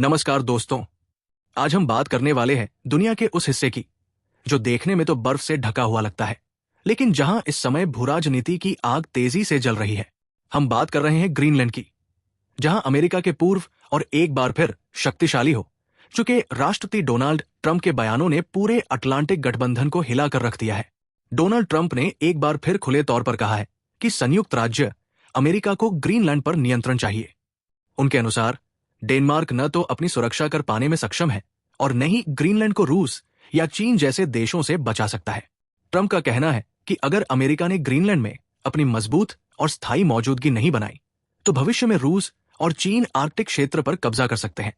नमस्कार दोस्तों। आज हम बात करने वाले हैं दुनिया के उस हिस्से की जो देखने में तो बर्फ से ढका हुआ लगता है, लेकिन जहां इस समय भूराजनीति की आग तेजी से जल रही है। हम बात कर रहे हैं ग्रीनलैंड की, जहां अमेरिका के पूर्व और एक बार फिर शक्तिशाली हो चुके राष्ट्रपति डोनाल्ड ट्रंप के बयानों ने पूरे अटलांटिक गठबंधन को हिलाकर रख दिया है। डोनाल्ड ट्रंप ने एक बार फिर खुले तौर पर कहा है कि संयुक्त राज्य अमेरिका को ग्रीनलैंड पर नियंत्रण चाहिए। उनके अनुसार डेनमार्क न तो अपनी सुरक्षा कर पाने में सक्षम है और न ही ग्रीनलैंड को रूस या चीन जैसे देशों से बचा सकता है। ट्रंप का कहना है कि अगर अमेरिका ने ग्रीनलैंड में अपनी मजबूत और स्थायी मौजूदगी नहीं बनाई तो भविष्य में रूस और चीन आर्कटिक क्षेत्र पर कब्जा कर सकते हैं,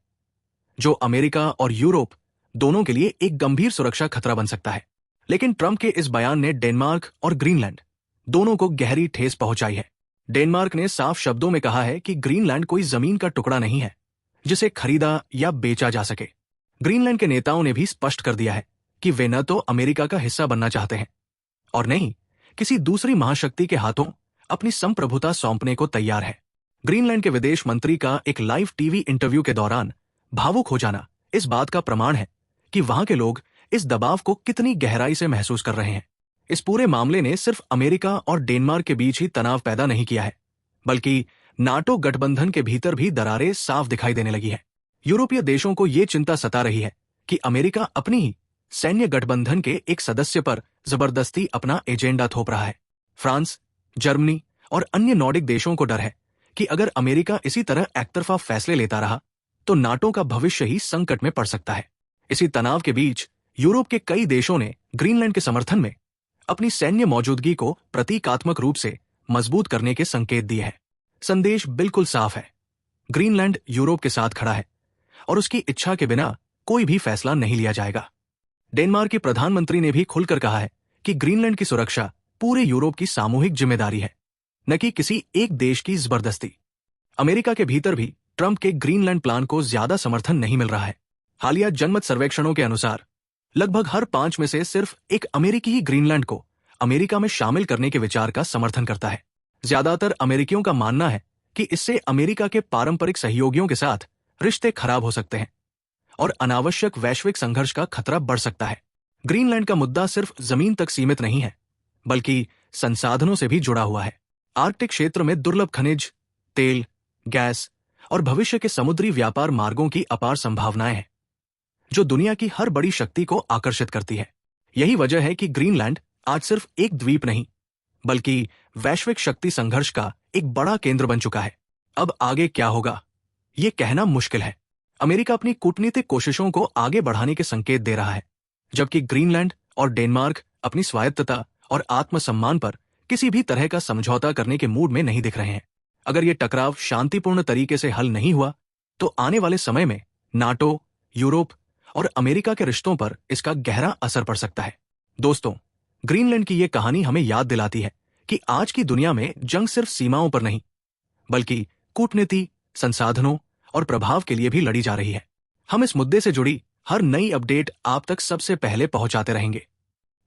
जो अमेरिका और यूरोप दोनों के लिए एक गंभीर सुरक्षा खतरा बन सकता है। लेकिन ट्रंप के इस बयान ने डेनमार्क और ग्रीनलैंड दोनों को गहरी ठेस पहुंचाई है। डेनमार्क ने साफ शब्दों में कहा है कि ग्रीनलैंड कोई जमीन का टुकड़ा नहीं है जिसे खरीदा या बेचा जा सके। ग्रीनलैंड के नेताओं ने भी स्पष्ट कर दिया है कि वे न तो अमेरिका का हिस्सा बनना चाहते हैं और न ही किसी दूसरी महाशक्ति के हाथों अपनी संप्रभुता सौंपने को तैयार है। ग्रीनलैंड के विदेश मंत्री का एक लाइव टीवी इंटरव्यू के दौरान भावुक हो जाना इस बात का प्रमाण है कि वहां के लोग इस दबाव को कितनी गहराई से महसूस कर रहे हैं। इस पूरे मामले ने सिर्फ अमेरिका और डेनमार्क के बीच ही तनाव पैदा नहीं किया है, बल्कि नाटो गठबंधन के भीतर भी दरारें साफ दिखाई देने लगी है। यूरोपीय देशों को ये चिंता सता रही है कि अमेरिका अपनी ही सैन्य गठबंधन के एक सदस्य पर जबरदस्ती अपना एजेंडा थोप रहा है। फ्रांस, जर्मनी और अन्य नॉर्डिक देशों को डर है कि अगर अमेरिका इसी तरह एकतरफा फैसले लेता रहा तो नाटो का भविष्य ही संकट में पड़ सकता है। इसी तनाव के बीच यूरोप के कई देशों ने ग्रीनलैंड के समर्थन में अपनी सैन्य मौजूदगी को प्रतीकात्मक रूप से मजबूत करने के संकेत दिए हैं। संदेश बिल्कुल साफ है, ग्रीनलैंड यूरोप के साथ खड़ा है और उसकी इच्छा के बिना कोई भी फैसला नहीं लिया जाएगा। डेनमार्क के प्रधानमंत्री ने भी खुलकर कहा है कि ग्रीनलैंड की सुरक्षा पूरे यूरोप की सामूहिक जिम्मेदारी है, न कि किसी एक देश की जबरदस्ती। अमेरिका के भीतर भी ट्रंप के ग्रीनलैंड प्लान को ज्यादा समर्थन नहीं मिल रहा है। हालिया जनमत सर्वेक्षणों के अनुसार लगभग हर 5 में से सिर्फ एक अमेरिकी ही ग्रीनलैंड को अमेरिका में शामिल करने के विचार का समर्थन करता है। ज्यादातर अमेरिकियों का मानना है कि इससे अमेरिका के पारंपरिक सहयोगियों के साथ रिश्ते खराब हो सकते हैं और अनावश्यक वैश्विक संघर्ष का खतरा बढ़ सकता है। ग्रीनलैंड का मुद्दा सिर्फ जमीन तक सीमित नहीं है, बल्कि संसाधनों से भी जुड़ा हुआ है। आर्कटिक क्षेत्र में दुर्लभ खनिज, तेल, गैस और भविष्य के समुद्री व्यापार मार्गों की अपार संभावनाएं हैं, जो दुनिया की हर बड़ी शक्ति को आकर्षित करती है। यही वजह है कि ग्रीनलैंड आज सिर्फ एक द्वीप नहीं, बल्कि वैश्विक शक्ति संघर्ष का एक बड़ा केंद्र बन चुका है। अब आगे क्या होगा, ये कहना मुश्किल है। अमेरिका अपनी कूटनीतिक कोशिशों को आगे बढ़ाने के संकेत दे रहा है, जबकि ग्रीनलैंड और डेनमार्क अपनी स्वायत्तता और आत्मसम्मान पर किसी भी तरह का समझौता करने के मूड में नहीं दिख रहे हैं। अगर ये टकराव शांतिपूर्ण तरीके से हल नहीं हुआ तो आने वाले समय में नाटो, यूरोप और अमेरिका के रिश्तों पर इसका गहरा असर पड़ सकता है। दोस्तों, ग्रीनलैंड की ये कहानी हमें याद दिलाती है कि आज की दुनिया में जंग सिर्फ सीमाओं पर नहीं, बल्कि कूटनीति, संसाधनों और प्रभाव के लिए भी लड़ी जा रही है। हम इस मुद्दे से जुड़ी हर नई अपडेट आप तक सबसे पहले पहुंचाते रहेंगे।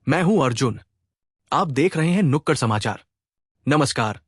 मैं हूं अर्जुन, आप देख रहे हैं नुक्कड़ समाचार। नमस्कार।